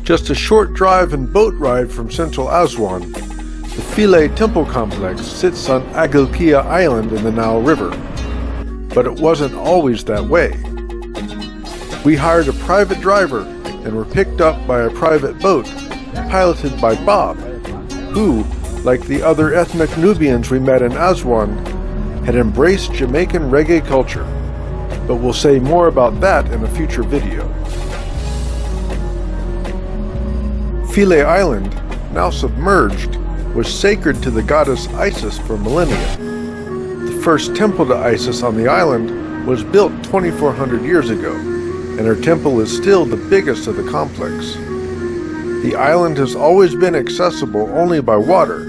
Just a short drive and boat ride from central Aswan, the Philae Temple Complex sits on Agilkia Island in the Nile River. But it wasn't always that way. We hired a private driver and were picked up by a private boat piloted by Bob, who, like the other ethnic Nubians we met in Aswan, had embraced Jamaican reggae culture. But we'll say more about that in a future video. Philae Island, now submerged, was sacred to the goddess Isis for millennia. The first temple to Isis on the island was built 2,400 years ago, and her temple is still the biggest of the complex. The island has always been accessible only by water,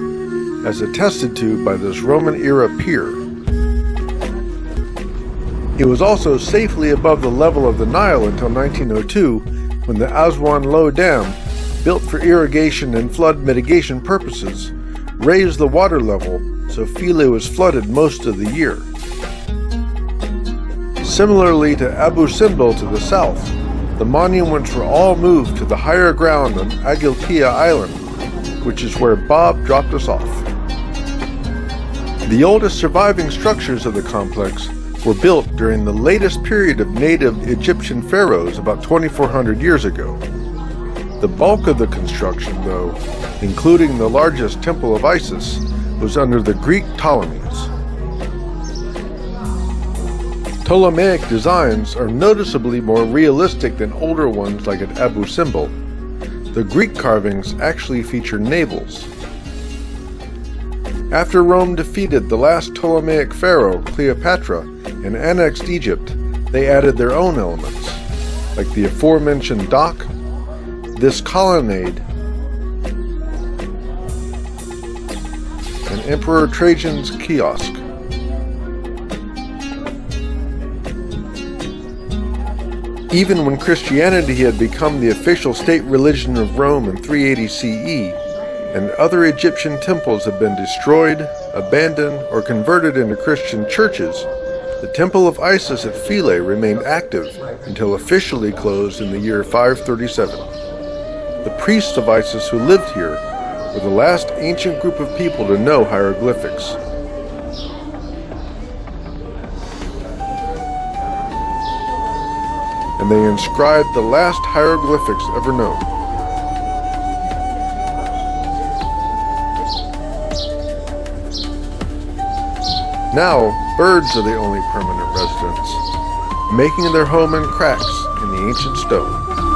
as attested to by this Roman-era pier. It was also safely above the level of the Nile until 1902, when the Aswan Low Dam, built for irrigation and flood mitigation purposes, raised the water level so Philae was flooded most of the year. Similarly to Abu Simbel to the south, the monuments were all moved to the higher ground on Agilkia Island, which is where Bob dropped us off. The oldest surviving structures of the complex were built during the latest period of native Egyptian pharaohs about 2,400 years ago. The bulk of the construction, though, including the largest temple of Isis, was under the Greek Ptolemies. Ptolemaic designs are noticeably more realistic than older ones like at Abu Simbel. The Greek carvings actually feature navels. After Rome defeated the last Ptolemaic pharaoh, Cleopatra, and annexed Egypt, they added their own elements, like the aforementioned dock, this colonnade, and Emperor Trajan's kiosk. Even when Christianity had become the official state religion of Rome in 380 CE, and other Egyptian temples had been destroyed, abandoned, or converted into Christian churches, the Temple of Isis at Philae remained active until officially closed in the year 537. The priests of Isis who lived here were the last ancient group of people to know hieroglyphics. And they inscribed the last hieroglyphics ever known. Now, birds are the only permanent residents, making their home in cracks in the ancient stone.